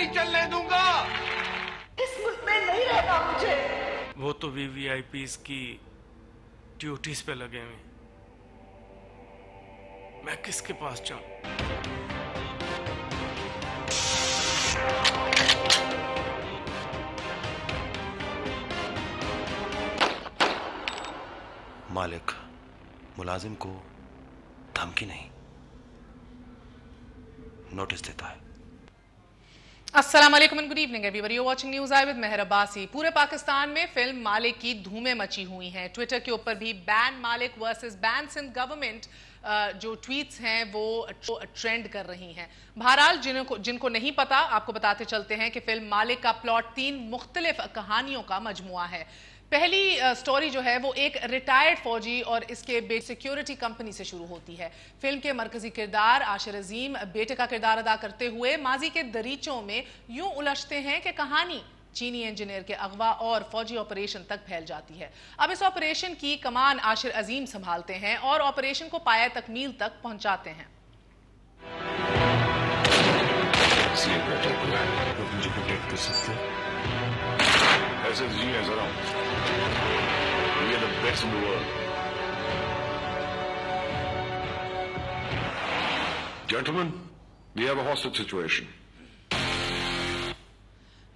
नहीं चलने दूंगा। इस मुल्क में नहीं रहना मुझे। वो तो वीवीआईपीज़ की ड्यूटीज पे लगे हुए, मैं किसके पास जाऊं? मालिक मुलाजिम को धमकी नहीं, नोटिस देता है। अस्सलाम वालेकुम and good evening everybody, you watching News Eye with Mehar Abbasi. पूरे पाकिस्तान में फिल्म मालिक की धूमें मची हुई हैं। ट्विटर के ऊपर भी बैन मालिक वर्सेस बैन सिंध गवर्नमेंट जो ट्वीट्स हैं वो ट्रेंड कर रही हैं। बहरहाल जिनको नहीं पता, आपको बताते चलते हैं कि फिल्म मालिक का प्लॉट 3 मुख्तलिफ कहानियों का मजमुआ है। पहली स्टोरी जो है वो एक रिटायर्ड फौजी और इसके सिक्योरिटी कंपनी से शुरू होती है। फिल्म के मरकजी किरदार आशिर अजीम बेटे का किरदार अदा करते हुए माजी के दरीचों में यूं उलझते हैं कि कहानी चीनी इंजीनियर के अगवा और फौजी ऑपरेशन तक फैल जाती है। अब इस ऑपरेशन की कमान आशिर अजीम संभालते हैं और ऑपरेशन को पाया तकमील तक पहुंचाते हैं। Gentlemen, we have a hostage situation.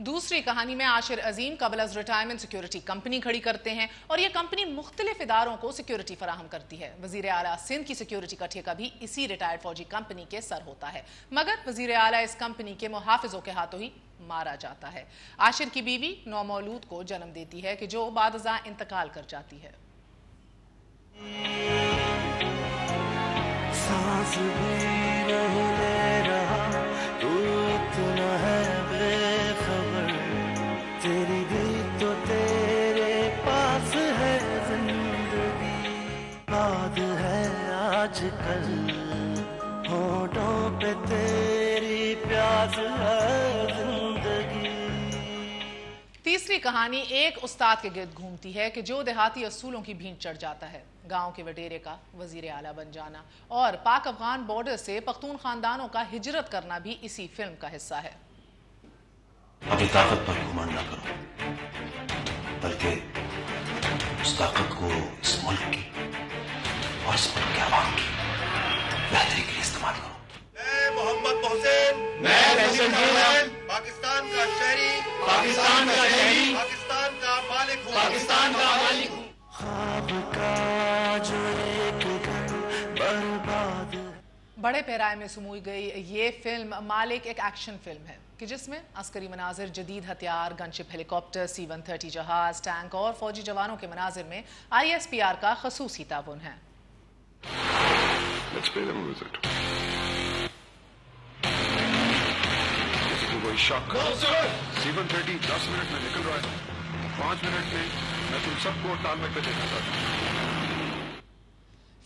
दूसरी कहानी में आशिर अजीम कबल अज रिटायरमेंट सिक्योरिटी कंपनी खड़ी करते हैं और यह कंपनी मुख्तलिफ इदारों को सिक्योरिटी फराहम करती है। वजीर आला सिंध की सिक्योरिटी का ठेका भी इसी रिटायर्ड फौजी कंपनी के सर होता है, मगर वजीर आला इस कंपनी के मुहाफिजों के हाथों ही मारा जाता है। आशिर की बीवी नौमौलूद को जन्म देती है कि जो बादज़ा इंतकाल कर जाती है। सांस भी नहीं ले रहा, तू इतना है बेखबर, तेरी भी तो तेरे पास है जिंदगी, बात है आजकल होठों पे तेरी प्यास है जिंदगी। तीसरी कहानी एक उस्ताद के गिर्द घूमती है कि जो देहाती असूलों की भींट चढ़ जाता है। गांव के वडेरे का वजीर आला बन जाना और पाक अफगान बॉर्डर से पख्तून खानदानों का हिजरत करना भी इसी फिल्म का हिस्सा है। अपनी ताकत पर घुमान ना करो, बल्कि उस ताकत को इस मुल्क की और इस मुल्क के अवाम की बेहतरी के लिए इस्तेमाल करो। मैं मोहम्मद मोहसिन, पाकिस्तान का शहरी, पाकिस्तान का शहरी, पाकिस्तान का मालिक हूँ, पाकिस्तान का मालिक हूँ। ख्वाब का जो एक घर बर्बाद। बड़े पैराए में सुमुई गई ये फिल्म मालिक एक एक्शन फिल्म है कि जिसमें अस्करी मनाजिर, जदीद हथियार, गनशिप हेलीकॉप्टर, C-130 जहाज, टैंक और फौजी जवानों के मनाजिर में ISPR का खसूसी ताउन है। कोई शक? C-130 10 मिनट में निकल रहा है, 5 मिनट में मैं तुम सबको टारगेट पे देखना चाहता हूं।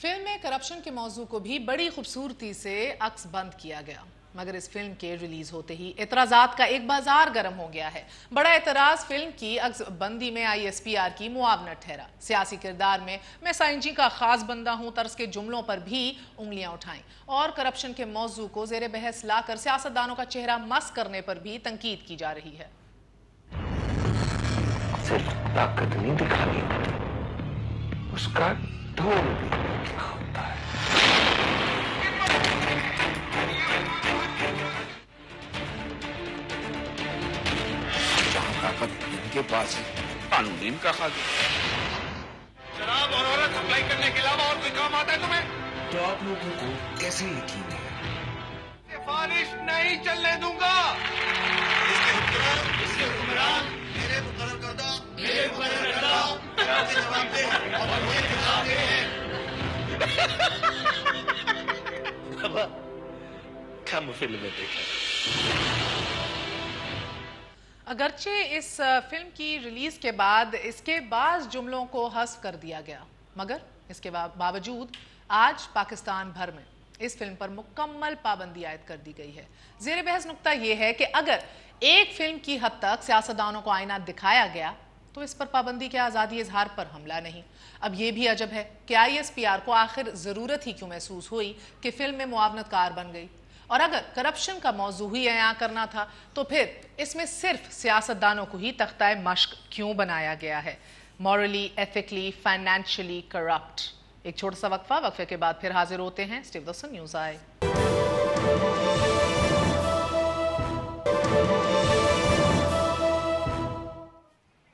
फिल्म में करप्शन के मौजू को भी बड़ी खूबसूरती से अक्स बंद किया गया, मगर इस फिल्म के रिलीज होते ही एतराजात का एक बाजार गर्म हो गया है। बड़ा एतराज फिल्म की अक्स बंदी में ISPR की मुआवनत ठहरा। सियासी किरदार में मैं साइंजी का खास बंदा हूं तर्ज के जुमलों पर भी उंगलियां उठाई और करप्शन के मौजू को जेर बहस लाकर सियासतदानों का चेहरा मस करने पर भी तनकीद की जा रही है। सिर्फ ताकत नहीं दिखानी होती, उसका ढोल भी होता है। ताकत इनके पास है, कानून इनका खाली। शराब और औरत सप्लाई करने के अलावा और कोई काम आता है तुम्हें? तो आप लोगों को कैसे यकीन है? सिफारिश नहीं चलने दूंगा। इसके हुक्मरान मेरे मुकर्रर करदा जवाबदेह हैं और ये जवाबदेह हैं। कम फिल्म में देखा। अगरचे इस फिल्म की रिलीज के बाद इसके बाज़ जुमलों को हस्फ कर दिया गया, मगर इसके बावजूद आज पाकिस्तान भर में इस फिल्म पर मुकम्मल पाबंदी आयद कर दी गई है। ज़ेर बहस नुक्ता यह है कि अगर एक फिल्म की हद तक सियासतदानों को आईना दिखाया गया तो इस पर पाबंदी के आज़ादी इजहार पर हमला नहीं। अब यह भी अजब है कि ISPR को आखिर ज़रूरत ही क्यों महसूस हुई कि फिल्म में मुआवनतकार बन गई। और अगर करप्शन का मौजू ही यहाँ करना था तो फिर इसमें सिर्फ सियासतदानों को ही तख्ता मश्क क्यों बनाया गया है? Morally, ethically, financially corrupt. एक छोटा सा वक्फे के बाद फिर हाजिर होते हैं। स्टीव दसन, न्यूज़ आए।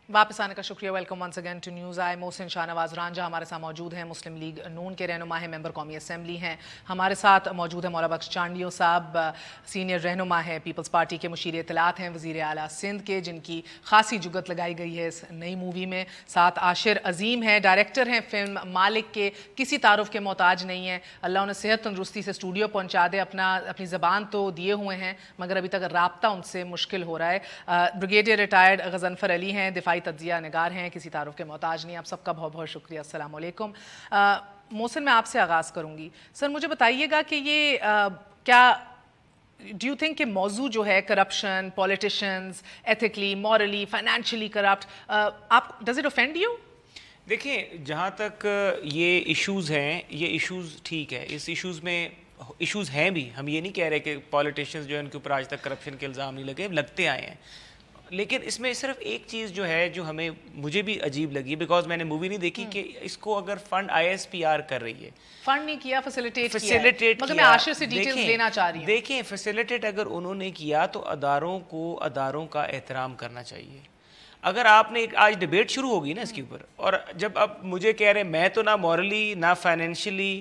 वापस आने का शुक्रिया। Welcome once again to News Eye. Mohsin Shahnawaz Ranjha हमारे साथ मौजूद हैं, मुस्लिम लीग नून के रहनुमा हैं, मेंबर कौमी असेंबली हैं। हमारे साथ मौजूद है मौला बख्श चांडियो साहब, सीनियर रहनुमा हैं, पीपल्स पार्टी के मुशीर इत्तलात हैं, वज़ीर आला सिंध के, जिनकी खासी जुगत लगाई गई है इस नई मूवी में। साथ आशिर अजीम हैं, डायरेक्टर हैं फिल्म मालिक के, किसी तारुफ के मोहताज नहीं है। अल्लाह उन्हें सेहत तंदुरुस्ती से स्टूडियो पहुँचा दे। अपनी ज़बान तो दिए हुए हैं मगर अभी तक रब्ता उनसे मुश्किल हो रहा है। ब्रिगेडियर रिटायर्ड गजनफर अली हैं, दिफाई तज्जिया निगार हैं, किसी तारुफ के मोहताज नहीं। आप सबका बहुत बहुत शुक्रिया। अस्सलाम वालेकुम। मोहसिन, मैं आपसे आगाज़ करूंगी। सर, मुझे बताइएगा कि ये क्या डू यू थिंक कि मौजू जो है corruption, politicians, ethically, morally, financially corrupt, आप डज इट ऑफेंड यू? देखिए, जहाँ तक ये इश्यूज़ हैं, ये इश्यूज़ ठीक है, इस इश्यूज़ में इश्यूज़ हैं भी। हम ये नहीं कह रहे कि पॉलिटिशियंस जो है उनके ऊपर आज तक करप्शन के इल्ज़ाम नहीं लगे, लगते आए हैं। लेकिन इसमें सिर्फ एक चीज़ जो है जो मुझे भी अजीब लगी, बिकॉज मैंने मूवी नहीं देखी, कि इसको अगर फंड ISPR कर रही है, फंड नहीं किया, फैसिलिटेट मगर मैं आशिर से डिटेल्स लेना चाह रही हूं। देखिए, फैसिलिटेट अगर उन्होंने किया तो अदारों का एहतराम करना चाहिए। अगर आपने आज डिबेट शुरू होगी ना इसके ऊपर, और जब अब मुझे कह रहे मैं तो ना मॉरली ना फाइनेंशियली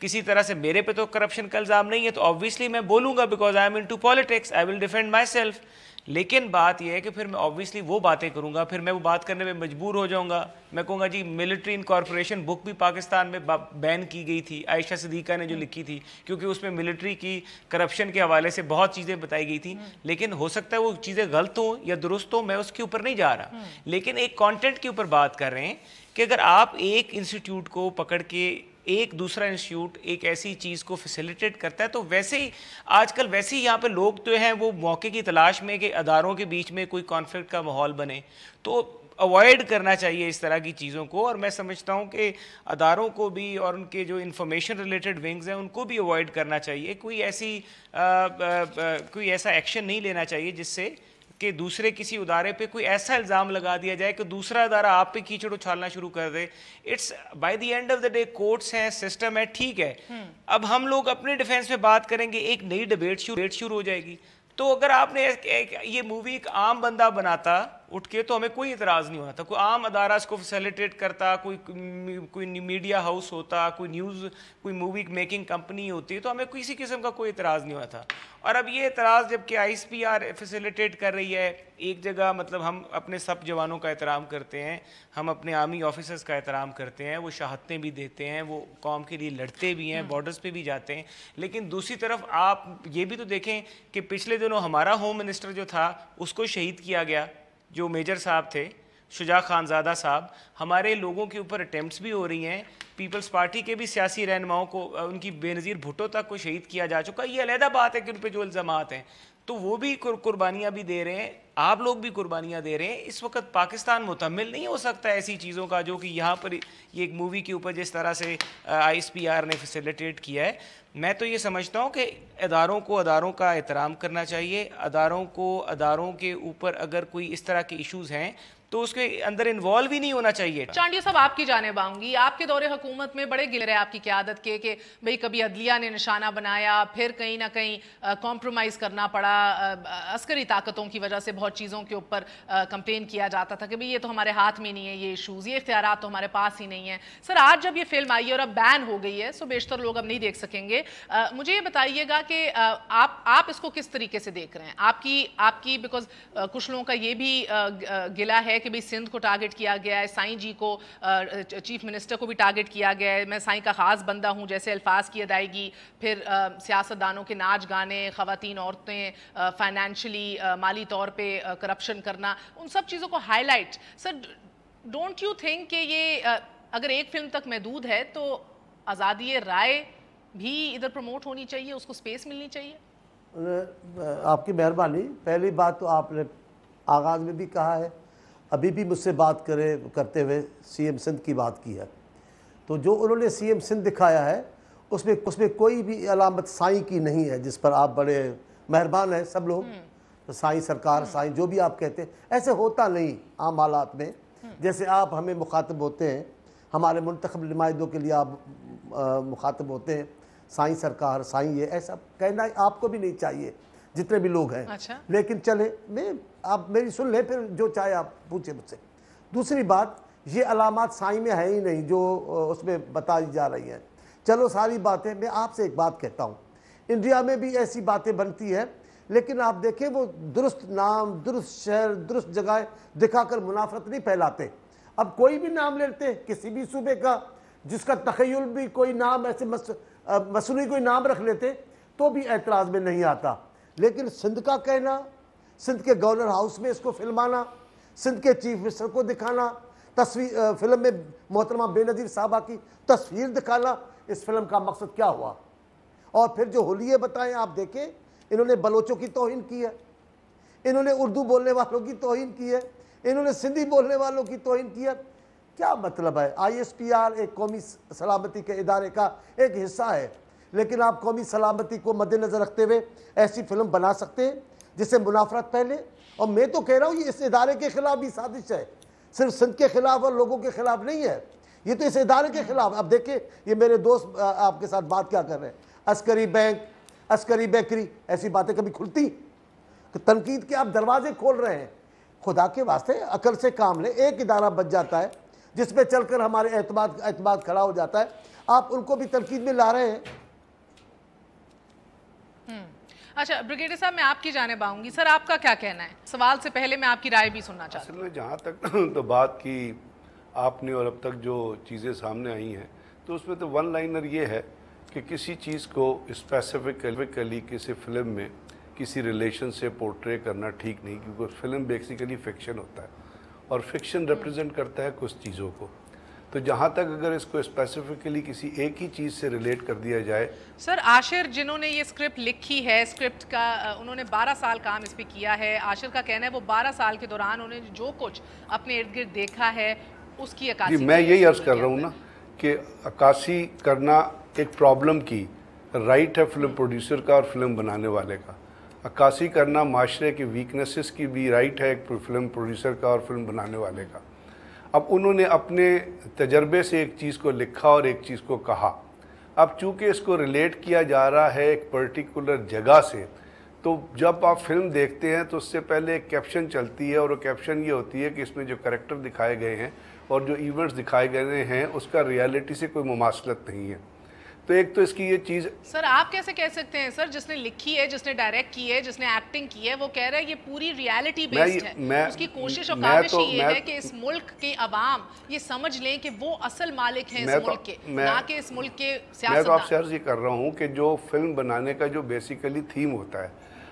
किसी तरह से मेरे पे तो करप्शन का इल्ज़ाम नहीं है, तो ऑब्वियसली मैं बोलूँगा, because I am into politics, I will defend my self. लेकिन बात यह है कि फिर मैं ऑब्वियसली वो बातें करूंगा, फिर मैं वो बात करने में मजबूर हो जाऊंगा। मैं कहूँगा जी, मिलिट्री इनकॉर्पोरेशन बुक भी पाकिस्तान में बैन की गई थी, आयशा सिद्दीका ने जो लिखी थी, क्योंकि उसमें मिलिट्री की करप्शन के हवाले से बहुत चीज़ें बताई गई थी। लेकिन हो सकता है वो चीज़ें गलत हों या दुरुस्त हों, मैं उसके ऊपर नहीं जा रहा। लेकिन एक कॉन्टेंट के ऊपर बात कर रहे हैं कि अगर आप एक इंस्टीट्यूट को पकड़ के एक दूसरा इंस्टीट्यूट एक ऐसी चीज़ को फैसिलिटेट करता है, तो वैसे ही आजकल वैसे ही यहाँ पे लोग जो हैं वो मौके की तलाश में कि अदारों के बीच में कोई कॉन्फ्लिक्ट का माहौल बने, तो अवॉइड करना चाहिए इस तरह की चीज़ों को। और मैं समझता हूँ कि अदारों को भी और उनके जो इंफॉर्मेशन रिलेटेड विंग्स हैं उनको भी अवॉइड करना चाहिए। कोई ऐसा एक्शन नहीं लेना चाहिए जिससे कि दूसरे किसी उदारे पे कोई ऐसा इल्ज़ाम लगा दिया जाए कि दूसरा अदारा आप पे कीचड़ उछालना शुरू कर दे। It's by the end of the day courts हैं, सिस्टम है, ठीक है। अब हम लोग अपने डिफेंस में बात करेंगे, एक नई डिबेट शुरू हो जाएगी। तो अगर आपने ये मूवी एक आम बंदा बनाता उठ के, तो हमें कोई इतराज़ नहीं होता। कोई आम अदारा इसको फैसिलिटेट करता, कोई मीडिया हाउस होता, कोई मूवी मेकिंग कंपनी होती, तो हमें किसी किस्म का कोई इतराज़ नहीं होता। और अब ये इतराज़ जबकि ISPR फैसिलिटेट कर रही है एक जगह, मतलब हम अपने सब जवानों का एहतराम करते हैं, हम अपने आर्मी ऑफिसर्स का एहतराम करते हैं, वो शहादतें भी देते हैं, वो कौम के लिए लड़ते भी हैं, बॉर्डर्स पे भी जाते हैं। लेकिन दूसरी तरफ आप ये भी तो देखें कि पिछले दिनों हमारा होम मिनिस्टर जो था उसको शहीद किया गया, जो मेजर साहब थे, शुजा खानज़ादा साहब। हमारे लोगों के ऊपर अटैम्प्ट्स भी हो रही हैं, पीपल्स पार्टी के भी सियासी रहनुमाओं को, उनकी बेनज़ीर भुट्टो तक को शहीद किया जा चुका। ये अलहदा बात है कि उन पर जो इल्ज़ामात हैं, तो वो भी कुर्बानियाँ भी दे रहे हैं, आप लोग भी कुर्बानियाँ दे रहे हैं। इस वक्त पाकिस्तान मुतम्मिल नहीं हो सकता ऐसी चीज़ों का, जो कि यहाँ पर ये एक मूवी के ऊपर जिस तरह से ISPR ने फैसिलिटेट किया है। मैं तो ये समझता हूँ कि अदारों का एहतराम करना चाहिए। अदारों के ऊपर अगर कोई इस तरह के इश्यूज़ हैं तो उसके अंदर इन्वॉल्व ही नहीं होना चाहिए। चांडिया साहब, आपकी जानिब आऊंगी। आपके दौरे हुकूमत में बड़े गिले रहे आपकी क़यादत के कि भाई कभी अदलिया ने निशाना बनाया, फिर कहीं ना कहीं कॉम्प्रोमाइज़ करना पड़ा, अस्करी ताकतों की वजह से बहुत चीज़ों के ऊपर कंप्लेन किया जाता था कि भाई ये तो हमारे हाथ में नहीं है, ये इशूज़, ये इख्तियारात तो हमारे पास ही नहीं है। सर, आज जब ये फिल्म आई है और अब बैन हो गई है, सो बेशतर लोग अब नहीं देख सकेंगे, मुझे ये बताइएगा कि आप इसको किस तरीके से देख रहे हैं? आपकी बिकॉज कुछ लोगों का ये भी गिला है कि भाई सिंध को टारगेट किया गया है, साईं जी को, चीफ मिनिस्टर को भी टारगेट किया गया है, मैं साईं का ख़ास बंदा हूं जैसे अल्फाज की अदायगी, फिर सियासतदानों के नाच गाने, ख़वातीन औरतें फाइनेंशियली माली तौर पे करप्शन करना, उन सब चीज़ों को highlight. Sir, don't you think कि ये अगर एक फिल्म तक महदूद है तो आज़ादी राय भी इधर प्रमोट होनी चाहिए, उसको स्पेस मिलनी चाहिए? आपकी मेहरबानी। पहली बात तो आपने आगाज़ में भी कहा है, अभी भी मुझसे बात करते हुए CM सिंध की बात की है, तो जो उन्होंने CM सिंध दिखाया है उसमें कोई भी अलामत साईं की नहीं है, जिस पर आप बड़े मेहरबान हैं सब लोग, तो साईं सरकार, साईं जो भी आप कहते हैं, ऐसे होता नहीं आम हालात में। जैसे आप हमें मुखातब होते हैं, हमारे मुंतखब नुमाइंदों के लिए आप मुखातब होते हैं साईं सरकार, साईं ये, ऐसा कहना आपको भी नहीं चाहिए जितने भी लोग हैं। अच्छा। लेकिन चले, मैं आप मेरी सुन ले, फिर जो चाहे आप पूछे मुझसे। दूसरी बात, ये अलामात साईं में है ही नहीं जो उसमें बताई जा रही हैं। चलो सारी बातें, मैं आपसे एक बात कहता हूँ, इंडिया में भी ऐसी बातें बनती हैं, लेकिन आप देखें वो दुरुस्त नाम, दुरुस्त शहर, दुरुस्त जगह दिखाकर मुनाफरत नहीं फैलाते। अब कोई भी नाम लेते किसी भी सूबे का, जिसका तखय्युल भी कोई नाम ऐसे मसनूई कोई नाम रख लेते तो भी एतराज़ में नहीं आता। लेकिन सिंध का कहना, सिंध के गवर्नर हाउस में इसको फिल्माना, सिंध के चीफ मिनिस्टर को दिखाना, तस्वीर फिल्म में मोहतरमा बेनज़ीर साहबा की तस्वीर दिखाना, इस फिल्म का मकसद क्या हुआ? और फिर जो हुलिये बताएं, आप देखें, इन्होंने बलोचों की तौहीन की है, इन्होंने उर्दू बोलने वालों की तौहीन की है, इन्होंने सिंधी बोलने वालों की तौहीन की है। क्या मतलब है? ISPR एक कौमी सलामती के इदारे का एक हिस्सा है, लेकिन आप कौमी सलामती को मद्देनज़र रखते हुए ऐसी फिल्म बना सकते हैं जिससे मुनाफरत फैले। और मैं तो कह रहा हूँ ये इस इदारे के खिलाफ भी साजिश है, सिर्फ सिंध के खिलाफ और लोगों के खिलाफ नहीं है, ये तो इस इदारे के खिलाफ। अब देखिए, ये मेरे दोस्त आपके साथ बात क्या कर रहे हैं, अस्करी बैंक, अस्करी बेकरी, ऐसी बातें कभी खुलती? तनकीद के आप दरवाजे खोल रहे हैं। खुदा के वास्ते अकल से काम ले। एक इदारा बच जाता है जिसपे चलकर हमारे एतमाद खड़ा हो जाता है, आप उनको भी तनकीद में ला रहे हैं। अच्छा ब्रिगेडियर साहब, मैं आपकी जानिब आऊंगी। सर, आपका क्या कहना है? सवाल से पहले मैं आपकी राय भी सुनना चाहती हूँ। असल में जहाँ तक तो बात की आपने और अब तक जो चीज़ें सामने आई हैं, तो उसमें तो वन लाइनर ये है कि किसी चीज़ को स्पेसिफिकली किसी फिल्म में किसी रिलेशन से पोर्ट्रे करना ठीक नहीं, क्योंकि फिल्म बेसिकली फिक्शन होता है और फिक्शन रिप्रेजेंट करता है कुछ चीज़ों को। तो जहाँ तक अगर इसको स्पेसिफिकली किसी एक ही चीज़ से रिलेट कर दिया जाए। सर, आशिर जिन्होंने ये स्क्रिप्ट लिखी है, स्क्रिप्ट का उन्होंने 12 साल काम इस पे किया है। आशिर का कहना है वो 12 साल के दौरान उन्होंने जो कुछ अपने इर्द गिर्द देखा है उसकी अक्कासी। मैं यही अर्ज़ कर रहा हूँ ना कि अक्कासी करना एक प्रॉब्लम की राइट है फिल्म प्रोड्यूसर का और फिल्म बनाने वाले का। अक्कासी करना माशरे की वीकनेसेस की भी राइट है एक फिल्म प्रोड्यूसर का और फिल्म बनाने वाले का। अब उन्होंने अपने तजर्बे से एक चीज़ को लिखा और एक चीज़ को कहा। अब चूँकि इसको रिलेट किया जा रहा है एक पर्टिकुलर जगह से, तो जब आप फिल्म देखते हैं तो उससे पहले एक कैप्शन चलती है और वो कैप्शन ये होती है कि इसमें जो कैरेक्टर दिखाए गए हैं और जो इवेंट्स दिखाए गए हैं उसका रियलिटी से कोई मुमासलत नहीं है। तो एक तो इसकी ये चीज़। सर, आप कैसे कह सकते हैं? सर, जिसने लिखी है, जिसने डायरेक्ट की है, जिसने एक्टिंग की है, वो कह रहा है ये पूरी रियलिटी बेस्ड है। उसकी कोशिश और काविश ये है कि इस मुल्क के अवाम ये समझ लें कि वो असल मालिक हैं इस मुल्क के, ना कि इस मुल्क के सियासतदान। मैं तो आपसे अर्ज ये कर रहा हूँ कि जो फिल्म बनाने का जो बेसिकली थीम होता है,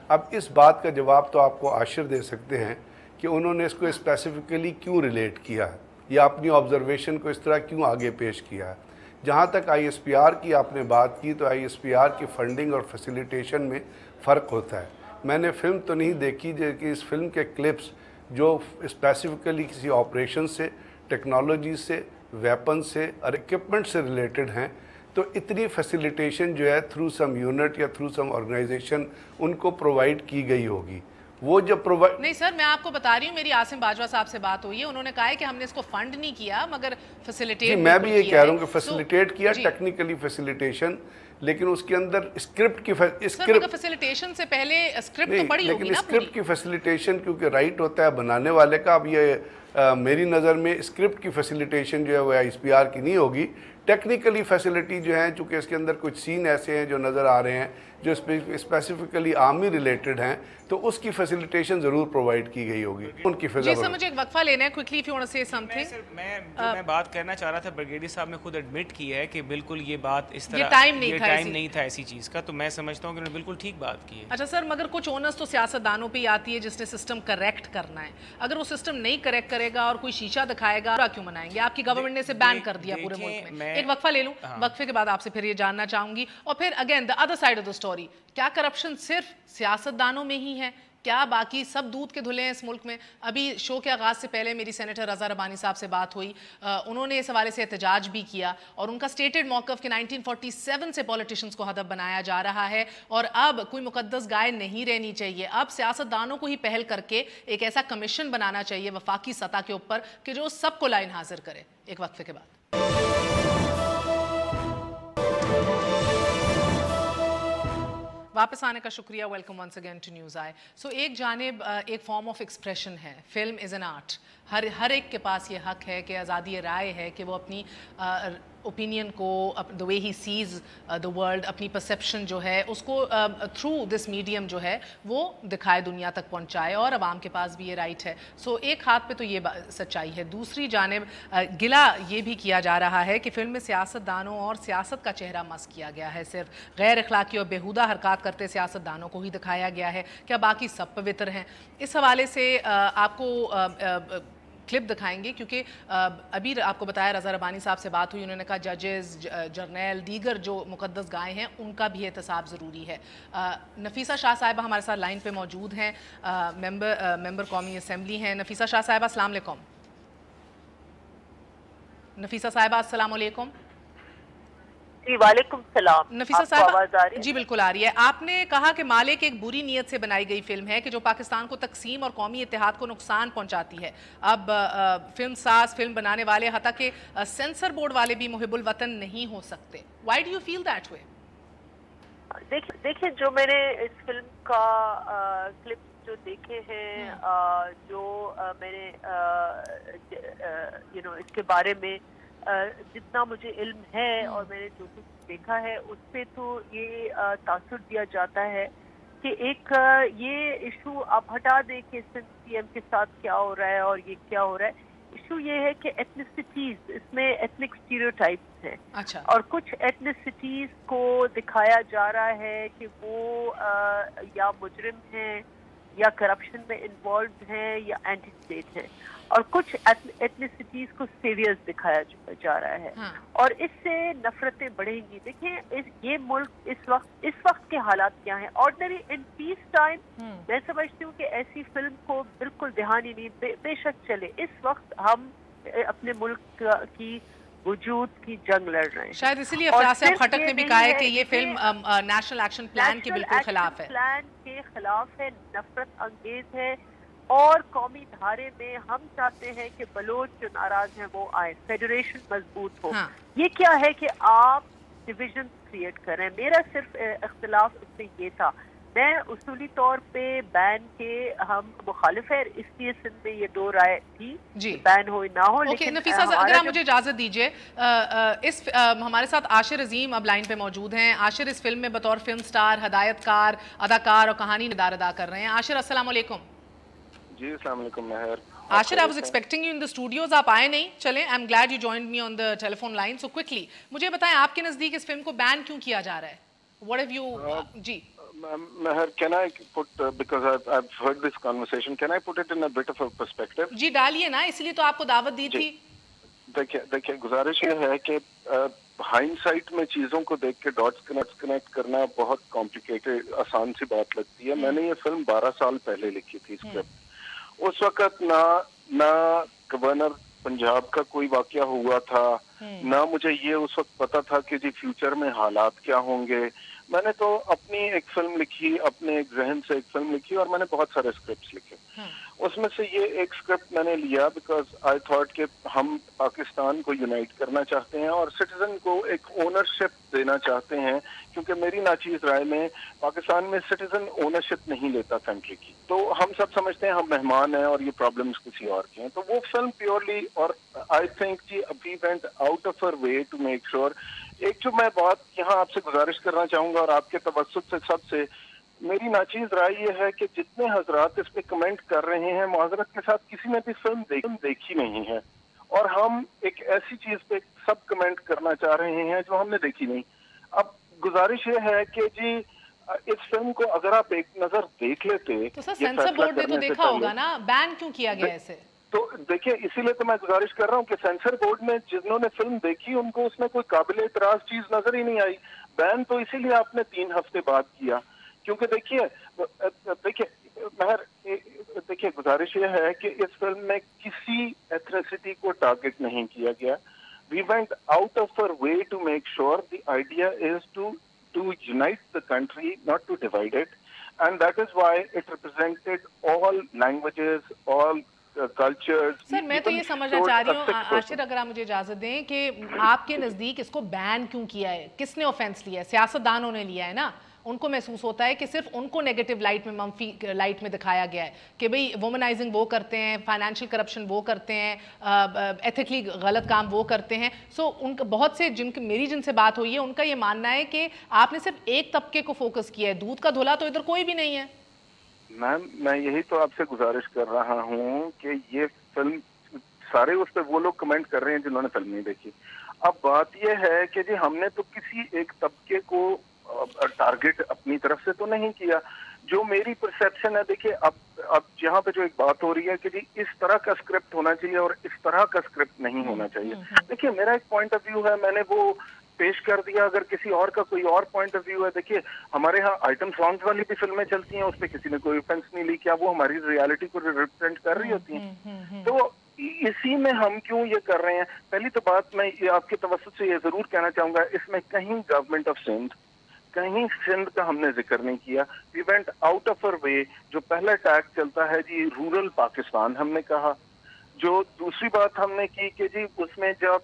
अब इस बात का जवाब तो आपको आशिर दे सकते हैं कि उन्होंने इसको स्पेसिफिकली क्यों रिलेट किया है या अपनी ऑब्जर्वेशन को इस तरह क्यों आगे पेश किया है। जहाँ तक ISPR की आपने बात की, तो ISPR की फंडिंग और फैसिलिटेशन में फ़र्क होता है। मैंने फ़िल्म तो नहीं देखी, कि इस फिल्म के क्लिप्स जो स्पेसिफिकली किसी ऑपरेशन से, टेक्नोलॉजी से, वेपन से और इक्विपमेंट से रिलेटेड हैं, तो इतनी फैसिलिटेशन जो है थ्रू सम यूनिट या थ्रू सम ऑर्गेनाइजेशन उनको प्रोवाइड की गई होगी। वो जब प्रोवाइड नहीं सर, मैं आपको बता रही हूँ, मेरी आसिम बाजवा साहब से बात हुई है, उन्होंने कहा है कि हमने इसको फंड नहीं किया मगर फैसिलिटेट। मैं भी ये कह रहा हूँ कि फैसिलिटेट किया, टेक्निकली फैसिलिटेशन, लेकिन उसके अंदर स्क्रिप्ट की फैसिलिटेशन से पहले स्क्रिप्ट तो पड़ी होगी ना। स्क्रिप्ट की फैसिलिटेशन क्योंकि राइट होता है बनाने वाले का। अब ये मेरी नज़र में स्क्रिप्ट की फैसिलिटेशन जो है वो ISPR की नहीं होगी। टेक्निकली फैसिलिटी जो है, चूँकि इसके अंदर कुछ सीन ऐसे हैं जो नज़र आ रहे हैं जो स्पेसिफिकली आर्मी रिलेटेड हैं, तो उसकी फैसिलिटेशन ज़रूर प्रोवाइड की गई होगी उनकी फिजा। जी सर, मुझे एक वक्फा लेना है quickly if you want to say something. मैं बात करना चाह रहा था, ब्रिगेडियर साहब ने खुद एडमिट की है कि बिल्कुल ये बात इस तरह टाइम नहीं था ऐसी चीज़ का, तो मैं समझता हूँ कि उन्होंने बिल्कुल ठीक बात की है। अच्छा सर, मगर कुछ ओनर्स तो सियासतदानों पे ही आती है जिसने सिस्टम करेक्ट करना है। अगर वो सिस्टम नहीं करेक्ट करेगा और कोई शीशा दिखाएगा, क्यों मनाएंगे? आपकी गवर्नमेंट ने इसे बैन कर दिया पूरे मुल्क में। एक वक्फा ले लूं, वक्फे के बाद आपसे फिर ये जानना चाहूंगी। और फिर again the other side of the story, क्या करप्शन सिर्फ सियासतदानों में ही है? क्या बाकी सब दूध के धुले हैं इस मुल्क में? अभी शो के आगाज़ से पहले मेरी सेनेटर रज़ा रबानी साहब से बात हुई, उन्होंने इस हवाले से एहतजाज भी किया और उनका स्टेटेड मौक़िफ़ कि 1947 से पॉलिटिशियंस को हदफ बनाया जा रहा है और अब कोई मुकद्दस गाय नहीं रहनी चाहिए। अब सियासतदानों को ही पहल करके एक ऐसा कमीशन बनाना चाहिए वफाकी सतह के ऊपर कि जो सबको लाइन हाजिर करे। एक वक्फे के बाद वापस आने का शुक्रिया। Welcome once again to News Eye. So एक जानिब एक फॉर्म ऑफ एक्सप्रेशन है, फिल्म इज़ एन आर्ट। हर एक के पास ये हक है कि आज़ादी राय है कि वो अपनी ओपिनियन को, the way he sees the world, अपनी परसेप्शन जो है उसको थ्रू दिस मीडियम जो है वो दिखाए, दुनिया तक पहुंचाए और आवाम के पास भी ये राइट है। सो एक हाथ पे तो ये सच्चाई है। दूसरी जानिब गिला ये भी किया जा रहा है कि फिल्म में सियासतदानों और सियासत का चेहरा मस किया गया है। सिर्फ गैर अखलाकी और बेहुदा हरकत करते सियासतदानों को ही दिखाया गया है, क्या बाकी सब पवित्र हैं? इस हवाले से आपको क्लिप दिखाएंगे क्योंकि अभी आपको बताया रज़ा रबानी साहब से बात हुई, उन्होंने कहा जजेस, जर्नल, दीगर जो मुकद्दस गाय हैं उनका भी एहतसाब ज़रूरी है। नफीसा शाह साहिबा हमारे साथ लाइन पे मौजूद हैं, मेंबर कौमी असम्बली हैं। नफीसा शाह साहिबा अस्सलाम वालेकुम। नफीसा साहिबा अस्सलाम वालेकुम। जी वालेकुम सलाम। नफीसा साहिबा जी बिल्कुल आ रही है। आपने कहा कि मालिक एक बुरी नीयत से बनाई गई फिल्म है कि जो पाकिस्तान को तकसीम और कौमी इत्तेहाद को नुकसान पहुंचाती है। अब फिल्म साज, फिल्म बनाने वाले, हत्ता के सेंसर बोर्ड वाले भी मुहिबुल वतन नहीं हो सकते। Why do you feel that way? देखिए जो मैंने इस फिल्म का क्लिप जो देखे हैं, जो मैंने इसके बारे में जितना मुझे इल्म है और मैंने जो कुछ देखा है उस पे तो ये तासुर दिया जाता है कि एक ये इशू आप हटा दें कि सीएम के साथ क्या हो रहा है और ये क्या हो रहा है। इशू ये है कि एथनिसिटीज, इसमें एथनिक स्टीरियोटाइप्स हैं। अच्छा। और कुछ एथनिसिटीज को दिखाया जा रहा है कि वो या मुजरिम हैं या करप्शन में इन्वॉल्व हैं या एंटी स्टेट हैं, और कुछ एथनिसिटीज को सेवियर्स दिखाया जा रहा है। हाँ। और इससे नफरतें बढ़ेंगी। देखिए ये मुल्क इस वक्त के हालात क्या हैं। ऑर्डिनरी इन पीस टाइम मैं समझती हूँ कि ऐसी फिल्म को बिल्कुल ध्यान ही नहीं, बेशक चले। इस वक्त हम अपने मुल्क की वजूद की जंग लड़ रहे हैं। शायद इसीलिए फरासिया खटक ने भी कहा है कि ये फिल्म नेशनल एक्शन प्लान के बिल्कुल खिलाफ है। प्लान के खिलाफ है, नफरत अंगेज है और कौमी धारे में हम चाहते हैं कि बलोच जो नाराज हैं वो आए, फेडरेशन मजबूत हो। हाँ। ये क्या है कि आप डिविजन क्रिएट करें। मेरा सिर्फ इख्तिलाफ इसमें ये था, मैं उसूली तौर पे बैन के हम मुखालिफ है, इसलिए सिंध में ये दो राय थी जी बैन हो ना हो। लेकिन नफीसा अगर आप मुझे इजाजत दीजिए, हमारे साथ आशिर अजीम अब लाइन पे मौजूद हैं। आशिर इस फिल्म में बतौर फिल्म स्टार, हदायतकार, अदाकार और कहानी निगार अदा कर रहे हैं। आशिर अस्सलाम वालेकुम। जी अस्सलाम वालेकुम Mehar. Ashir, I was expecting you in the studios, आप आए नहीं। चलें, I am glad you joined me on the telephone line so quickly. मुझे बताएं आपके नजदीक इस फिल्म को बैन क्यों किया जा रहा है? व्हाट हैव यू जी Meher, can I put because I've heard this conversation, can I put it in a bit of a perspective? जी डालिए ना, इसलिए तो आपको दावत दी थी। देखिए गुजारिश ये है कि हाइंडसाइट में चीजों को देख के डॉट्स कनेक्ट करना बहुत कॉम्प्लिकेटेड, आसान सी बात लगती है। मैंने ये फिल्म 12 साल पहले लिखी थी स्क्रिप्ट। उस वक्त ना गवर्नर पंजाब का कोई वाकया हुआ था, ना मुझे ये उस वक्त पता था कि जी फ्यूचर में हालात क्या होंगे। मैंने तो अपनी एक फिल्म लिखी, अपने एक जहन से एक फिल्म लिखी और मैंने बहुत सारे स्क्रिप्ट्स लिखे। उसमें से ये एक स्क्रिप्ट मैंने लिया बिकॉज आई थॉट कि हम पाकिस्तान को यूनाइट करना चाहते हैं और सिटीजन को एक ओनरशिप देना चाहते हैं, क्योंकि मेरी नाचीज राय में पाकिस्तान में सिटीजन ओनरशिप नहीं लेता कंट्री की। तो हम सब समझते हैं हम मेहमान हैं और ये प्रॉब्लम्स किसी और के हैं। तो वो फिल्म प्योरली, और आई थिंक जी we went out of our way to make sure. एक जो मैं बात यहाँ आपसे गुजारिश करना चाहूंगा और आपके तवज्जुह से सबसे, मेरी नाचीज राय ये है कि जितने हजरात इस पे कमेंट कर रहे हैं, माजरत के साथ किसी ने भी फिल्म देखी नहीं है और हम एक ऐसी चीज पे सब कमेंट करना चाह रहे हैं जो हमने देखी नहीं। अब गुजारिश ये है कि जी इस फिल्म को अगर आप एक नजर देख लेते तो सर सेंसर बोर्ड ने तो देखा होगा ना, बैन क्यों किया गया ऐसे? तो देखिए इसीलिए तो मैं गुजारिश कर रहा हूँ कि सेंसर बोर्ड में जिन्होंने फिल्म देखी उनको उसमें कोई काबिल एतराज चीज नजर ही नहीं आई। बैन तो इसीलिए आपने 3 हफ्ते बाद किया क्योंकि देखिए महर, देखिए गुजारिश ये है कि इस फिल्म में किसी एथनिसिटी को टारगेट नहीं किया गया. We went out of our way to make sure the idea is to unite the country, not to divide it, and that is why it represented all languages, all cultures. Sir मैं तो ये समझना चाह रही हूँ आशिर, अगर आप मुझे इजाजत दें, कि आपके नजदीक इसको बैन क्यों किया है, किसने ऑफेंस लिया है? सियासतदानों ने लिया है ना. उनको महसूस होता है कि सिर्फ उनको नेगेटिव लाइट में, मंफी लाइट में दिखाया गया है कि भाई वुमनाइजिंग वो करते हैं, फाइनेंशियल करप्शन वो करते हैं, एथिकली गलत काम वो करते हैं. सो उनका बहुत से जिनसे बात हुई है उनका ये मानना है कि आपने सिर्फ एक तबके को फोकस किया है, दूध का धुला तो इधर कोई भी नहीं है. मैम मैं यही तो आपसे गुजारिश कर रहा हूँ कि ये फिल्म सारे उस पर वो लोग कमेंट कर रहे हैं जिन्होंने फिल्म नहीं देखी. अब बात यह है कि जी हमने तो किसी एक तबके को टारगेट अपनी तरफ से तो नहीं किया. जो मेरी परसेप्शन है, देखिए अब यहाँ पे जो एक बात हो रही है कि जी इस तरह का स्क्रिप्ट होना चाहिए और इस तरह का स्क्रिप्ट नहीं होना चाहिए. देखिए मेरा एक पॉइंट ऑफ व्यू है, मैंने वो पेश कर दिया. अगर किसी और का कोई और पॉइंट ऑफ व्यू है, देखिए हमारे यहाँ आइटम सॉन्ग्स वाली भी फिल्में चलती हैं, उस पर किसी ने कोई ऑफेंस नहीं ली, क्या वो हमारी रियलिटी को रिप्रेजेंट कर रही होती हैं? तो इसी में हम क्यों ये कर रहे हैं? पहली तो बात मैं आपके तवज्जुह से ये जरूर कहना चाहूंगा, इसमें कहीं गवर्नमेंट ऑफ सिंध, कहीं सिंध का हमने जिक्र नहीं किया. We went out of our way. जो पहला टैग चलता है जी रूरल पाकिस्तान, हमने कहा. जो दूसरी बात हमने की कि जी उसमें जब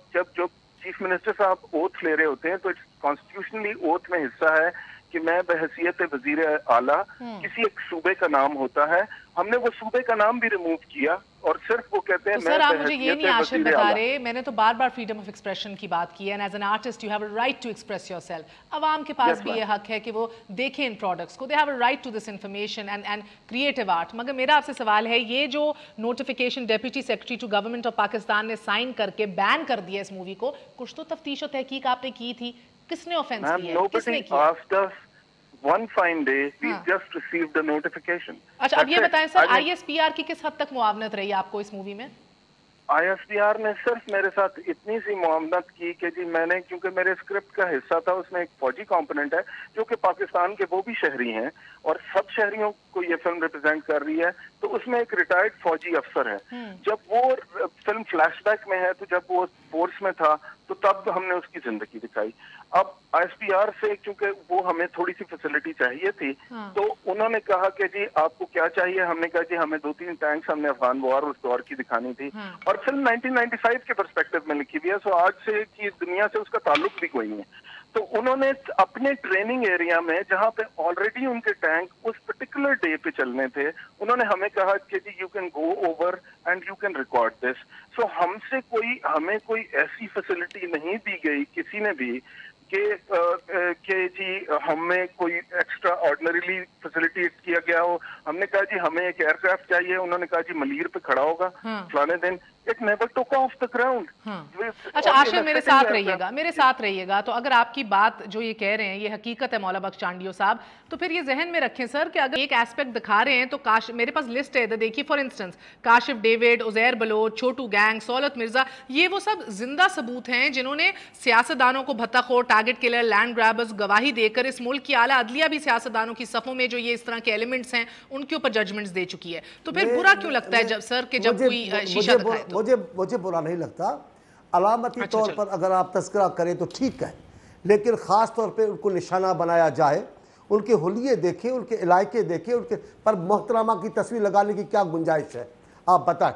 चीफ मिनिस्टर साहब ओथ ले रहे होते हैं तो इट्स कॉन्स्टिट्यूशनली ओथ में हिस्सा है कि मैं बहैसियत वजीर आला, किसी एक सूबे का नाम होता है, हमने वो सूबे का नाम भी रिमूव किया और सिर्फ वो कहते हैं तो सर आप मुझे ये नहीं आशिर बता रहे, मैंने तो बार बार फ्रीडम ऑफ एक्सप्रेशन की बात की है, and as an artist you have a right to express yourself. अवाम के पास भी ये हक है कि वो देखें इन प्रोडक्ट्स को, they have a right to this information and creative art. मगर मेरा आपसे सवाल है, ये जो notification deputy secretary to government of Pakistan ने साइन करके बैन कर दिया इस मूवी को, कुछ तो तफ्तीश और तहकीक आपने की थी, किसने ऑफेंस किया, किसने किया? One fine day, we just received a notification. अच्छा अब ये बताएं सर, ISPR की किस हद तक मुआवनत रही आपको इस मूवी में? ISPR ने सिर्फ मेरे साथ इतनी सी मुआवनत की कि जी मैंने, क्योंकि मेरे स्क्रिप्ट का हिस्सा था, उसमें एक फौजी कंपोनेंट है जो कि पाकिस्तान के वो भी शहरी हैं और सब शहरियों को ये फिल्म रिप्रेजेंट कर रही है, तो उसमें एक रिटायर्ड फौजी अफसर है. जब वो फिल्म फ्लैशबैक में है, तो जब वो फोर्स में था तो तब हमने उसकी जिंदगी दिखाई. अब ISPR से चूंकि वो हमें थोड़ी सी फैसिलिटी चाहिए थी, तो उन्होंने कहा कि जी आपको क्या चाहिए? हमने कहा जी हमें 2-3 टैंक्स हमने अफगान वॉर उस दौर की दिखानी थी, और फिल्म 1995 के पर्सपेक्टिव में लिखी हुई है, सो आज से की दुनिया से उसका ताल्लुक भी कोई नहीं है. तो उन्होंने अपने ट्रेनिंग एरिया में जहाँ पे ऑलरेडी उनके टैंक उस पर्टिकुलर डे पे चलने थे, उन्होंने हमें कहा कि जी you can go over and you can record this. So हमें कोई ऐसी फैसिलिटी नहीं दी गई किसी ने भी कि जी हमें कोई एक्स्ट्रा ऑर्डिनरीली फैसिलिटी किया गया हो. हमने कहा जी हमें एक एयरक्राफ्ट चाहिए, उन्होंने कहा जी मलीर पे खड़ा होगा फलाने दिन. It never took off the ground. अच्छा आशिर मेरे साथ रहिएगा. तो अगर आपकी बात जो ये कह रहे हैं ये हकीकत है मौला बख्श चांडियो साहब, तो फिर ये जहन में रखें सर कि अगर एक एस्पेक्ट दिखा रहे हैं तो मेरे पास लिस्ट है, देखिए for instance Kashif David, Uzair Baloch, Chhotu gang, Saulat Mirza, ये वो सब जिंदा सबूत हैं जिन्होंने सियासतदानों को भत्ताखोर, टारगेट किलर, लैंड ग्रैबर्स गवाही देकर इस मुल्क की आला अदलिया भी सियासतदानों की सफों में जो ये इस तरह के एलिमेंट्स हैं उनके ऊपर जजमेंट्स दे चुकी है. तो फिर बुरा क्यों लगता है जब कोई शीशा दिखाए? मुझे बुरा नहीं लगता. अलामती तौर पर अगर आप तस्करा करें तो ठीक है, लेकिन ख़ास तौर पे उनको निशाना बनाया जाए, उनके हुलिये देखें, उनके इलाके देखें, उनके पर मोहतरमा की तस्वीर लगाने की क्या गुंजाइश है? आप बताएं.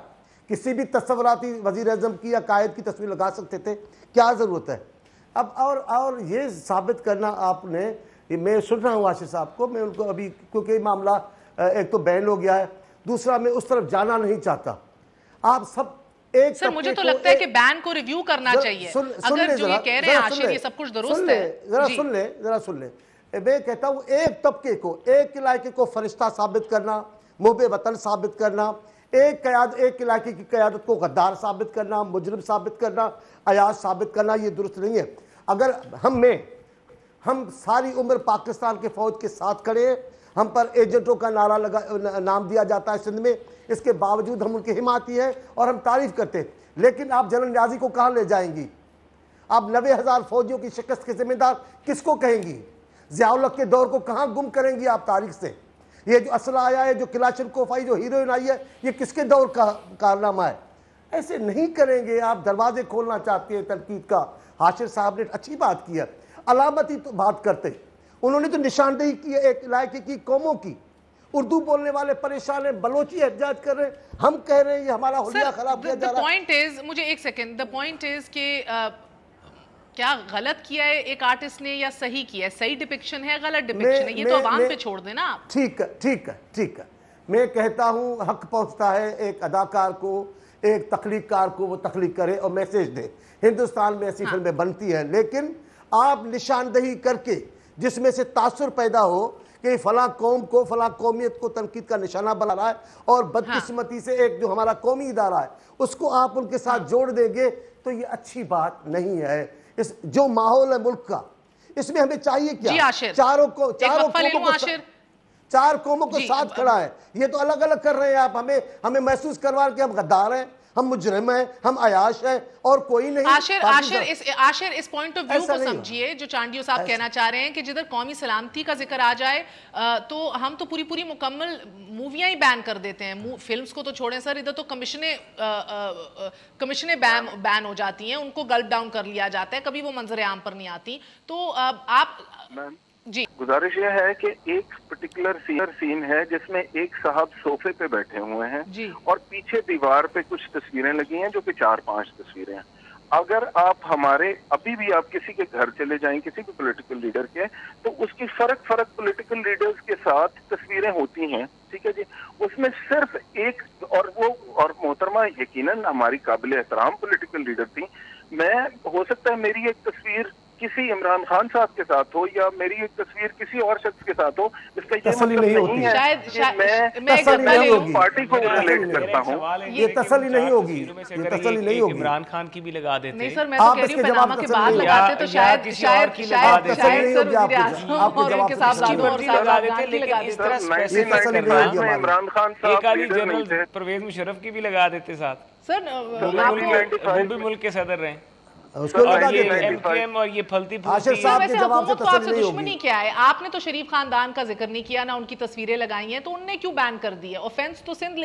किसी भी तस्वराती वज़ीर आज़म की या कायद की तस्वीर लगा सकते थे, क्या ज़रूरत है? अब और ये साबित करना आपने, मैं सुन रहा हूँ आशिफ साहब को, मैं उनको अभी, क्योंकि मामला एक तो बैन हो गया है, दूसरा मैं उस तरफ जाना नहीं चाहता. आप सब एक सर मुझे तो लगता है कि बैन को रिव्यू करना चाहिए. अगर जो ये कह रहे हैं आशिर ये सब कुछ दुरुस्त है. जरा सुन ले. मैं कहता हूँ एक तबके को, एक इलाके को फरिश्ता साबित करना, मुहब्बे वतन साबित करना, एक इलाके की क़यादत को गद्दार साबित करना, मुजरिम साबित करना, अयाज साबित करना, ये दुरुस्त नहीं है. अगर हम सारी उम्र पाकिस्तान के फौज के साथ खड़े हैं, हम पर एजेंटों का नाम दिया जाता है सिंध में, इसके बावजूद हम उनके हिमायती हैं और हम तारीफ करते हैं. लेकिन आप जनरल न्याजी को कहाँ ले जाएंगी? आप 90,000 फौजियों की शिकस्त के जिम्मेदार किसको कहेंगी? ज़ियाउल हक के दौर को कहाँ गुम करेंगी आप तारीख से? ये जो असला आया है, जो किलाशनकोफ आई, जो हीरोइन आई है, ये किसके दौर का कारनामा है? ऐसे नहीं करेंगे। आप दरवाजे खोलना चाहते हैं तनकीद का। हाशिर साहब ने अच्छी बात की है, अलामती तो बात करते, उन्होंने तो निशानदेही की है एक इलाके की कौमों की। उर्दू बोलने वाले परेशान है, बलोची एहतजाज कर रहे हैं, हम कह रहे हैं ये हमारा हुलिया खराब किया जा रहा है। पॉइंट इज, मुझे एक सेकंड, द पॉइंट इज कि क्या गलत किया है एक आर्टिस्ट ने या सही किया है? सही डिपिक्शन है, गलत डिपिक्शन है, ये तो अवाम पे छोड़ देना आप। ठीक है, ठीक है, ठीक है। मैं कहता हूँ हक पहुँचता है एक अदाकार को, एक तख्लीककार को, वो तख्लीक करे और मैसेज दे। हिंदुस्तान में ऐसी फिल्में बनती हैं, लेकिन आप निशानदेही करके जिसमें से तासुर पैदा हो कि फला कौम को, फला कौमियत को तनकीद का निशाना बना रहा है, और बदकिस्मती से एक जो हमारा कौमी इदारा है उसको आप उनके साथ जोड़ देंगे, तो ये अच्छी बात नहीं है। इस जो माहौल है मुल्क का, इसमें हमें चाहिए क्या? चारों कौमों को साथ खड़ा है। ये तो अलग अलग कर रहे हैं आप, हमें महसूस करवा के हम गद्दार हैं, हम मुजरिम हैं, हम अयाश हैं, और कोई नहीं। आशिर इस पॉइंट ऑफ व्यू को समझिए जो चांडियो साहब कहना चाह रहे हैं कि जिधर कौमी सलामती का जिक्र आ जाए तो हम तो पूरी मुकम्मल मूवियां ही बैन कर देते हैं। फिल्म्स को तो छोड़ें सर, इधर तो कमीशनें बैन हो जाती हैं, उनको गल्फ डाउन कर लिया जाता है, कभी वो मंजर आम पर नहीं आती। तो आप जी, गुजारिश यह है कि एक पर्टिकुलर सीन है जिसमें एक साहब सोफे पे बैठे हुए हैं और पीछे दीवार पे कुछ तस्वीरें लगी हैं जो कि 4-5 तस्वीरें हैं। अगर आप हमारे अभी भी आप किसी के घर चले जाएं, किसी भी पॉलिटिकल लीडर के, तो उसकी फर्क पॉलिटिकल लीडर्स के साथ तस्वीरें होती हैं, ठीक है जी। उसमें सिर्फ एक, और मोहतरमा यकीनन हमारी काबिल एहतराम पॉलिटिकल लीडर थी। मैं, हो सकता है मेरी एक तस्वीर किसी इमरान खान साहब के साथ हो या मेरी एक तस्वीर किसी और शख्स के साथ हो, इसका ये मतलब नहीं है कि मैं पार्टी को रिलेट करता हूँ। ये तसल्ली नहीं होगी, ये तसल्ली नहीं होगी। इमरान खान की भी लगा देते। नहीं सर, मैं तो कह रही हूं पनामा के बाद लगाते तो शायद इमरान खान साहब परवेज मुशर्रफ की भी लगा देते साथ। सर वो भी मुल्क के सदर रहे, वैसे हुकूमत को आपसे दुश्मनी क्या है? आपने तो शरीफ खानदान का जिक्र नहीं किया, ना उनकी तस्वीरें लगाई हैं, तो उनने क्यों बैन कर दी है? ऑफेंस तो सिंध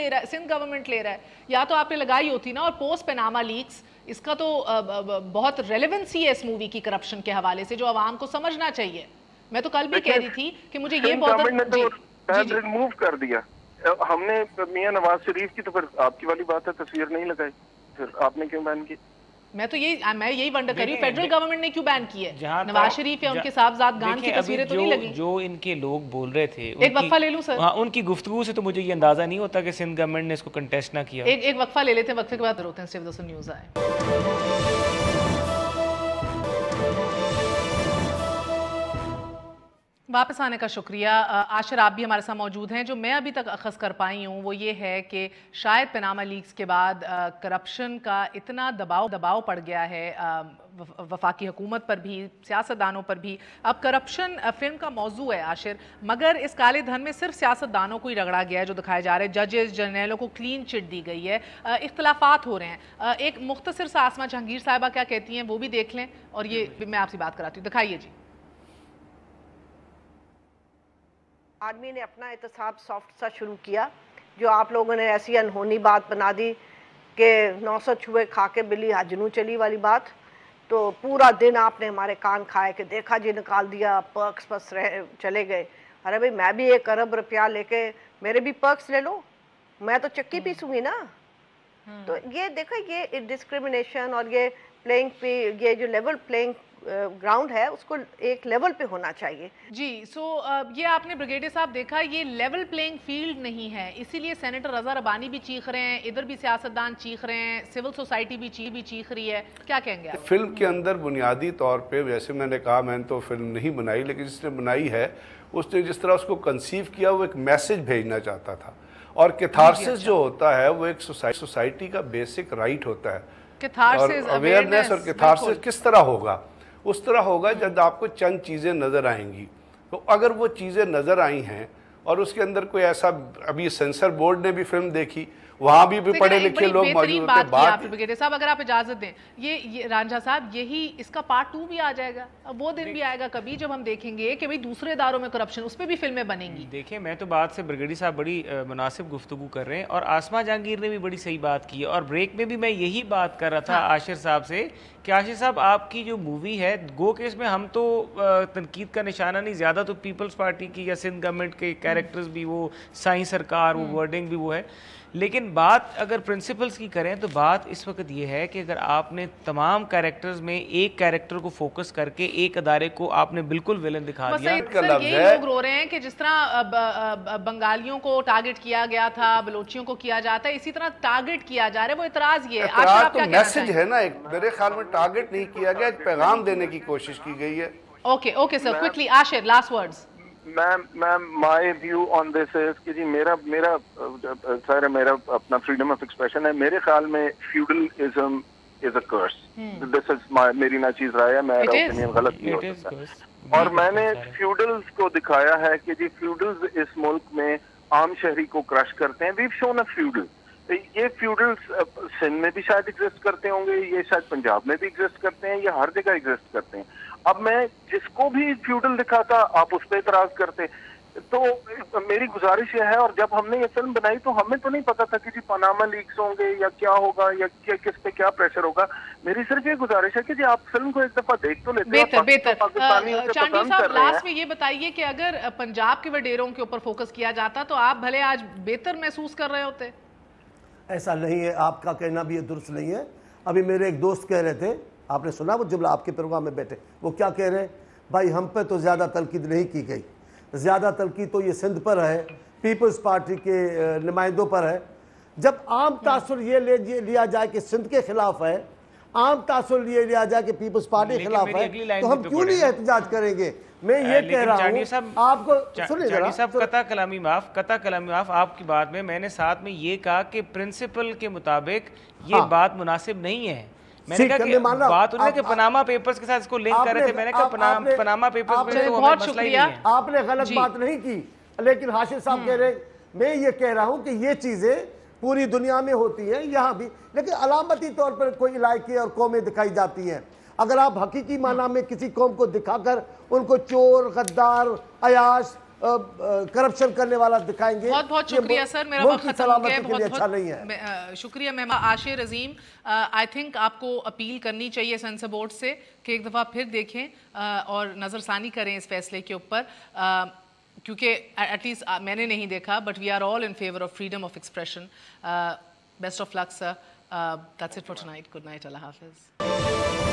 गवर्नमेंट ले रहा है, या तो आपने लगाई होती ना। और पोस्ट पनामा लीक्स, इसका तो बहुत रेलेवेंसी है इस मूवी की करप्शन के हवाले से, जो आवाम को समझना चाहिए। मैं तो कल भी कह रही थी कि मुझे ये बहुत रिमूव कर दिया हमने मियां नवाज शरीफ की, तो फिर आपकी वाली बात है, तस्वीर नहीं लगाई, फिर आपने क्यों बैन की? मैं यही वंडर कर रही हूँ, फेडरल गवर्नमेंट ने क्यों बैन की है? नवाज शरीफ या उनके साहबजादगान की तस्वीरें तो नहीं लगी। जो इनके लोग बोल रहे थे, एक वक्फा ले लूं सर? हाँ, उनकी गुफ्तगू से तो मुझे ये अंदाजा नहीं होता कि सिंध गवर्नमेंट ने इसको कंटेस्ट ना किया। एक वक्फा ले लेते हैं, वक्फे के बाद रोकते हैं, सिर्फ न्यूज़ आए। वापस आने का शुक्रिया। आशिर, आप भी हमारे साथ मौजूद हैं। जो मैं अभी तक अखज़ कर पाई हूँ वो ये है कि शायद पनामा लीक्स के बाद करप्शन का इतना दबाव पड़ गया है वफाकी हुकूमत पर भी, सियासतदानों पर भी। अब करप्शन फिल्म का मौजू है आशिर, मगर इस काले धन में सिर्फ सियासतदानों को ही रगड़ा गया है जो दिखाया जा रहा है। जजेस, जर्नलों को क्लीन चिट दी गई है, इख्तलाफात हो रहे हैं। एक मुख्तसर सा आसमा जहांगीर साहिबा क्या कहती हैं वो भी देख लें, और ये मैं आपसे बात कराती हूँ। दिखाइए जी। आदमी ने अपना एहतसाब सॉफ्ट सा शुरू किया, जो आप लोगों ने ऐसी अनहोनी बात बना दी कि 900 छुए खा के बिल्ली हजनू चली वाली बात। तो पूरा दिन आपने हमारे कान खाए कि देखा जी निकाल दिया, पर्क्स बस रहे चले गए। अरे भाई, मैं भी 1 अरब रुपया लेके मेरे भी पर्क्स ले लो, मैं तो चक्की पीसूंगी ना। तो ये देखो, ये डिस्क्रिमिनेशन और ये ये जो लेवल प्लेइंग ग्राउंड है उसको एक लेवल पे होना चाहिए जी। ये आपने ब्रिगेडियर साहब देखा, ये लेवल प्लेइंग फील्ड नहीं है, इसीलिए सेनेटर रजा रबानी भी चीख रहे हैं, इधर भी सियासतदान चीख रहे हैं, सिविल सोसाइटी भी चीख रही है। क्या कहेंगे आप? फिल्म के अंदर बुनियादी तौर पे, वैसे मैंने कहा मैंने तो फिल्म नहीं बनाई, लेकिन जिसने बनाई है उसने जिस तरह उसको कंसीव किया वो एक मैसेज भेजना चाहता था। और कैथारसिस जो होता है वो एक सोसाइटी का बेसिक राइट होता है। और अवेयरनेस और कैथारसिस किस तरह होगा? उस तरह होगा जब आपको चंद चीज़ें नज़र आएंगी। तो अगर वो चीज़ें नज़र आई हैं और उसके अंदर कोई ऐसा, अभी सेंसर बोर्ड ने भी फिल्म देखी, वहाँ भी पढ़े लिखे लोग मौजूद होते हैं। बात ब्रिगेडियर साहब, अगर आप इजाजत दें, ये रांझा साहब, यही इसका पार्ट 2 भी आ जाएगा। अब वो दिन भी आएगा कभी जब हम देखेंगे कि भाई दूसरे इदारों में करप्शन, उस पर भी फिल्में बनेंगी। देखिए, मैं तो बात से ब्रिगेडियर साहब बड़ी मुनासिब गुफ्तगू कर रहे हैं, और आसमा जहांगीर ने भी बड़ी सही बात की है। और ब्रेक में भी मैं यही बात कर रहा था आशिर साहब से कि आशिर साहब, आपकी जो मूवी है गो के इसमें हम तो तनकीद का निशाना नहीं, ज़्यादा तो पीपल्स पार्टी की या सिंध गवर्नमेंट के कैरेक्टर्स भी, वो साईं सरकार, वो वर्डिंग भी वो है, लेकिन बात अगर प्रिंसिपल्स की करें तो बात इस वक्त ये है कि अगर आपने तमाम कैरेक्टर्स में एक कैरेक्टर को फोकस करके एक अदारे को आपने बिल्कुल विलन दिखा दिया। सर, ये लोग रो रहे हैं कि जिस तरह बंगालियों को टारगेट किया गया था, बलोचियों को किया जाता है, इसी तरह टारगेट किया जा रहा है। वो इतराज ये है, तो मैसेज है ना, एक मेरे ख्याल में टारगेट नहीं किया गया, एक पैगाम देने की कोशिश की गई है। Okay sir, quickly Ashir, last words. Ma'am my view on this is कि जी मेरा अपना फ्रीडम ऑफ एक्सप्रेशन है। मेरे ख्याल में feudalism is a curse. This is मेरी नाचीज राय है, मेरा ओपिनियन गलत नहीं हो सकता। और मैंने फ्यूडल्स को दिखाया है कि जी फ्यूडल्स इस मुल्क में आम शहरी को क्रश करते हैं। We have shown a feudal. ये फ्यूडल्स सिंध में भी शायद एग्जिस्ट करते होंगे, ये शायद पंजाब में भी एग्जिस्ट करते हैं, ये हर जगह एग्जिस्ट करते हैं। अब मैं जिसको भी फ्यूडल दिखाता, आप उस पर इतराज करते। तो मेरी गुजारिश यह है, और जब हमने ये फिल्म बनाई तो हमें तो नहीं पता था कि जी पनामा लीक्स होंगे या क्या होगा या किस पे क्या प्रेशर होगा। मेरी सिर्फ ये गुजारिश है कि जी आप फिल्म को एक दफा देख तो लेते हैं। बेहतर। चांडी साहब, लास्ट में ये बताइए कि अगर पंजाब के वडेरों के ऊपर फोकस किया जाता तो आप भले आज बेहतर महसूस कर रहे होते। ऐसा नहीं है, आपका कहना भी ये दुरुस्त नहीं है। अभी मेरे एक दोस्त कह रहे थे, आपने सुना वो जुमला, आपके प्रोग्राम में बैठे, वो क्या कह रहे हैं, भाई हम पे तो ज़्यादा तलकीद नहीं की गई, ज़्यादा तलकीद तो ये सिंध पर है, पीपल्स पार्टी के नुमाइंदों पर है। जब आम तासुर ये लिया जाए कि सिंध के खिलाफ है, आम तासुर ये लिया जाए कि पीपल्स पार्टी के खिलाफ है, तो हम क्यों नहीं एहतजाज करेंगे? मैं ये कह रहा हूँ आपको, सुनिए जरा साहब, कता कलामी माफ आपकी बात में मैंने साथ में ये कहा कि प्रिंसिपल के मुताबिक ये बात मुनासिब नहीं है। मैंने कहा कि बात उन्होंने कि पनामा पेपर्स के साथ इसको लिंक कर रहे थे, मैंने कहा पनामा पेपर्स में तो बहुत शुक्रिया, आपने गलत बात नहीं की। लेकिन हाशिर साहब कह रहे, मैं ये कह रहा हूँ कि ये चीजें पूरी दुनिया में होती हैं, यहाँ भी, लेकिन अलामती तौर पर कोई इलाके और कौमें दिखाई जाती हैं। अगर आप हकीकी माना में किसी कौम को दिखाकर उनको चोर, गद्दार, अयाश, करप्शन करने वाला दिखाएंगे, बहुत बहुत शुक्रिया सर, मेरा वक्त खत्म हो गया, बहुत अच्छा नहीं है। शुक्रिया मेहमान आशिर अजीम। आई थिंक आपको अपील करनी चाहिए सेंसर बोर्ड से कि एक दफ़ा फिर देखें और नज़रसानी करें इस फैसले के ऊपर, क्योंकि एटलीस्ट मैंने नहीं देखा, but we are all in favour of freedom of expression. Best of luck sir. That's it for tonight. Good night, अल्लाह हाफिज़।